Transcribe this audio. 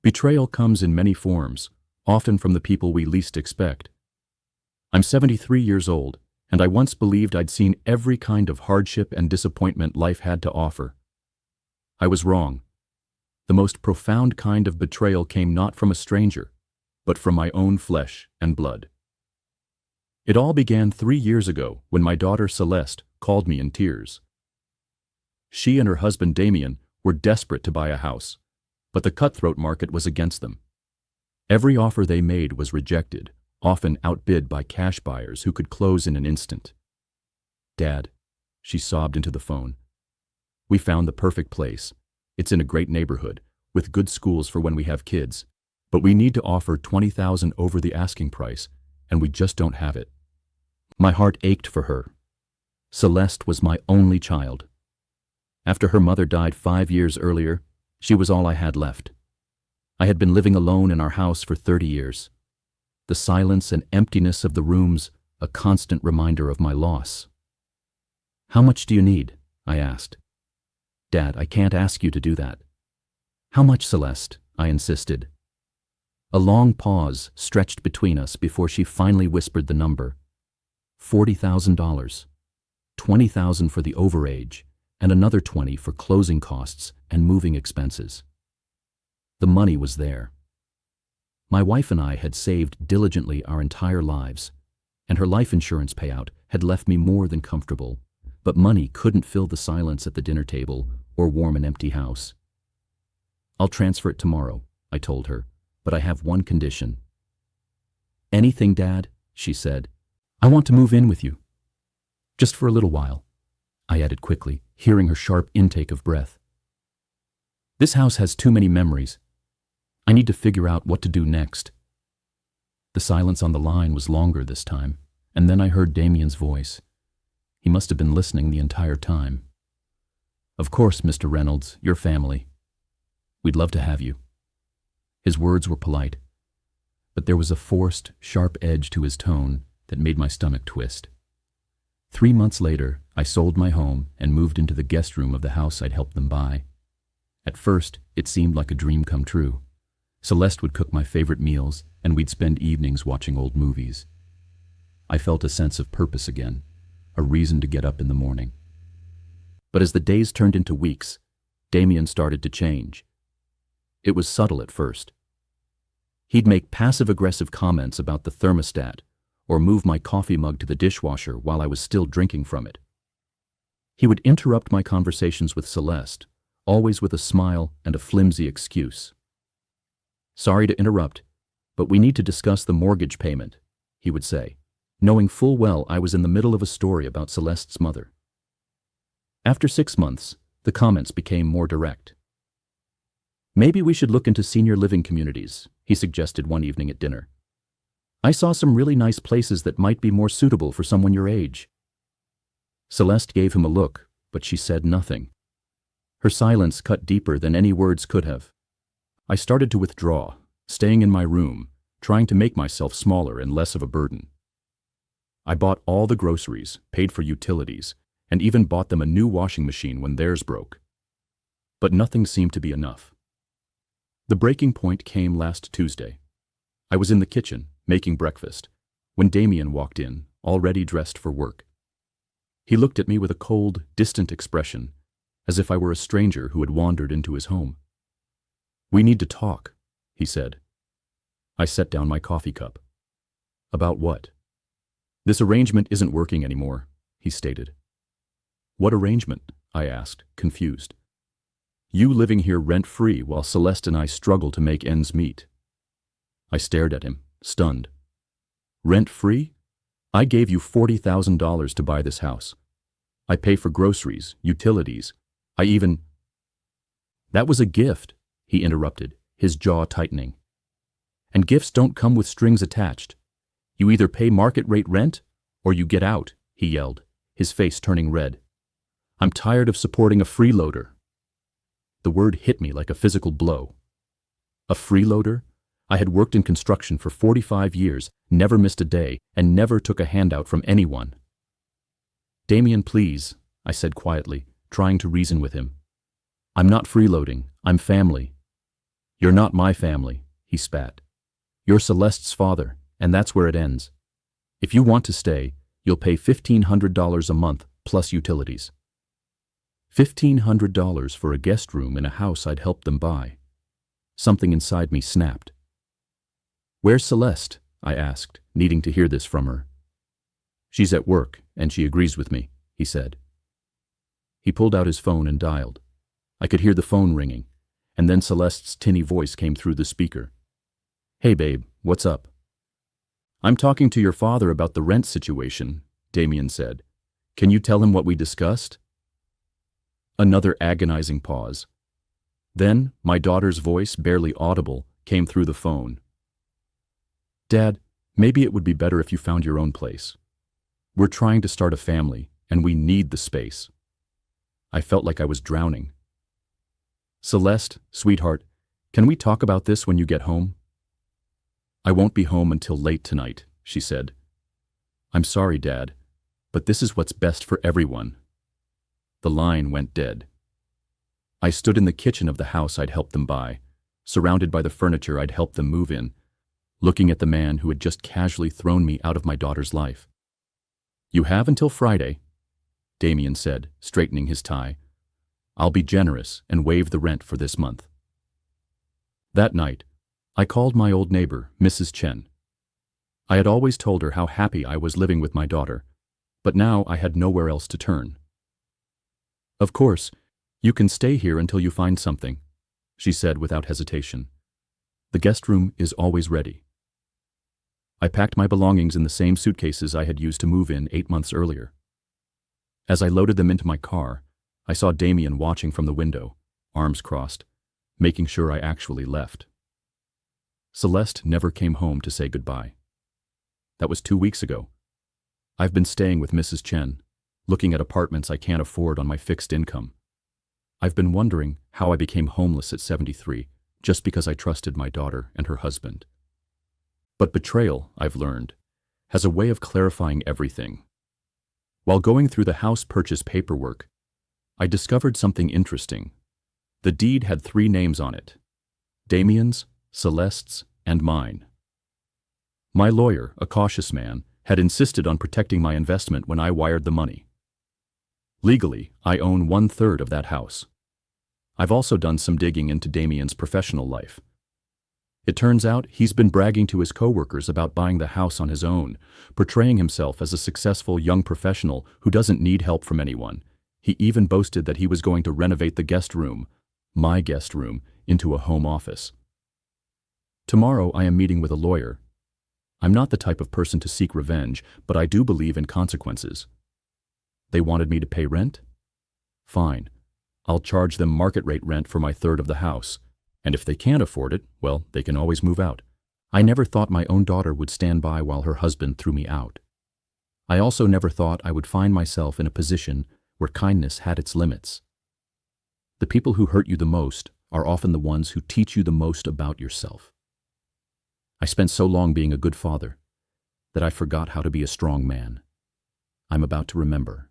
Betrayal comes in many forms, often from the people we least expect. I'm 73 years old, and I once believed I'd seen every kind of hardship and disappointment life had to offer. I was wrong. The most profound kind of betrayal came not from a stranger, but from my own flesh and blood. It all began 3 years ago when my daughter Celeste called me in tears. She and her husband Damien were desperate to buy a house, but the cutthroat market was against them. Every offer they made was rejected, often outbid by cash buyers who could close in an instant. "Dad," she sobbed into the phone, "we found the perfect place. It's in a great neighborhood, with good schools for when we have kids, but we need to offer $20,000 over the asking price, and we just don't have it." My heart ached for her. Celeste was my only child. After her mother died 5 years earlier, she was all I had left. I had been living alone in our house for 30 years. The silence and emptiness of the rooms, a constant reminder of my loss. "How much do you need?" I asked. "Dad, I can't ask you to do that." "How much, Celeste?" I insisted. A long pause stretched between us before she finally whispered the number. $40,000. $20,000 for the overage, and another $20,000 for closing costs and moving expenses. The money was there. My wife and I had saved diligently our entire lives, and her life insurance payout had left me more than comfortable, but money couldn't fill the silence at the dinner table or warm an empty house. "I'll transfer it tomorrow," I told her, "but I have one condition." "Anything, Dad," she said. "I want to move in with you." "Just for a little while," I added quickly, hearing her sharp intake of breath. "This house has too many memories. I need to figure out what to do next." The silence on the line was longer this time, and then I heard Damien's voice. He must have been listening the entire time. "Of course, Mr. Reynolds, your family. We'd love to have you." His words were polite, but there was a forced, sharp edge to his tone that made my stomach twist. 3 months later, I sold my home and moved into the guest room of the house I'd helped them buy. At first, it seemed like a dream come true. Celeste would cook my favorite meals, and we'd spend evenings watching old movies. I felt a sense of purpose again, a reason to get up in the morning. But as the days turned into weeks, Damien started to change. It was subtle at first. He'd make passive-aggressive comments about the thermostat, or move my coffee mug to the dishwasher while I was still drinking from it. He would interrupt my conversations with Celeste, always with a smile and a flimsy excuse. "Sorry to interrupt, but we need to discuss the mortgage payment," he would say, knowing full well I was in the middle of a story about Celeste's mother. After 6 months, the comments became more direct. "Maybe we should look into senior living communities," he suggested one evening at dinner. "I saw some really nice places that might be more suitable for someone your age." Celeste gave him a look, but she said nothing. Her silence cut deeper than any words could have. I started to withdraw, staying in my room, trying to make myself smaller and less of a burden. I bought all the groceries, paid for utilities, and even bought them a new washing machine when theirs broke. But nothing seemed to be enough. The breaking point came last Tuesday. I was in the kitchen, making breakfast, when Damien walked in, already dressed for work. He looked at me with a cold, distant expression, as if I were a stranger who had wandered into his home. "We need to talk," he said. I set down my coffee cup. "About what?" "This arrangement isn't working anymore," he stated. "What arrangement?" I asked, confused. "You living here rent-free while Celeste and I struggle to make ends meet." I stared at him, stunned. "Rent-free? I gave you $40,000 to buy this house. I pay for groceries, utilities. I even—" "That was a gift," he interrupted, his jaw tightening. "And gifts don't come with strings attached. You either pay market-rate rent, or you get out," he yelled, his face turning red. "I'm tired of supporting a freeloader." The word hit me like a physical blow. A freeloader? I had worked in construction for 45 years, never missed a day, and never took a handout from anyone. "Damien, please," I said quietly, trying to reason with him. "I'm not freeloading. I'm family. You're not my family, he spat. You're Celeste's father, and that's where it ends. If you want to stay, you'll pay $1,500 a month plus utilities. $1,500 for a guest room in a house I'd helped them buy. Something inside me snapped. Where's Celeste? I asked, needing to hear this from her. She's at work, and she agrees with me, he said. He pulled out his phone and dialed. I could hear the phone ringing, and then Celeste's tinny voice came through the speaker. Hey babe, what's up? I'm talking to your father about the rent situation, Damien said. Can you tell him what we discussed? Another agonizing pause. Then, my daughter's voice, barely audible, came through the phone. Dad, maybe it would be better if you found your own place. We're trying to start a family, and we need the space. I felt like I was drowning. Celeste, sweetheart, can we talk about this when you get home? I won't be home until late tonight, she said. I'm sorry, Dad, but this is what's best for everyone. The line went dead. I stood in the kitchen of the house I'd helped them buy, surrounded by the furniture I'd helped them move in, looking at the man who had just casually thrown me out of my daughter's life. You have until Friday, Damien said, straightening his tie. I'll be generous and waive the rent for this month. That night, I called my old neighbor, Mrs. Chen. I had always told her how happy I was living with my daughter, but now I had nowhere else to turn. Of course, you can stay here until you find something, she said without hesitation. The guest room is always ready. I packed my belongings in the same suitcases I had used to move in 8 months earlier. As I loaded them into my car, I saw Damien watching from the window, arms crossed, making sure I actually left. Celeste never came home to say goodbye. That was 2 weeks ago. I've been staying with Mrs. Chen, looking at apartments I can't afford on my fixed income. I've been wondering how I became homeless at 73, just because I trusted my daughter and her husband. But betrayal, I've learned, has a way of clarifying everything. While going through the house purchase paperwork, I discovered something interesting. The deed had 3 names on it: Damien's, Celeste's, and mine. My lawyer, a cautious man, had insisted on protecting my investment when I wired the money. Legally, I own 1/3 of that house. I've also done some digging into Damien's professional life. It turns out he's been bragging to his coworkers about buying the house on his own, portraying himself as a successful young professional who doesn't need help from anyone. He even boasted that he was going to renovate the guest room, my guest room, into a home office. Tomorrow I am meeting with a lawyer. I'm not the type of person to seek revenge, but I do believe in consequences. They wanted me to pay rent? Fine. I'll charge them market rate rent for my third of the house. And if they can't afford it, well, they can always move out. I never thought my own daughter would stand by while her husband threw me out. I also never thought I would find myself in a position where kindness had its limits. The people who hurt you the most are often the ones who teach you the most about yourself. I spent so long being a good father that I forgot how to be a strong man. I'm about to remember.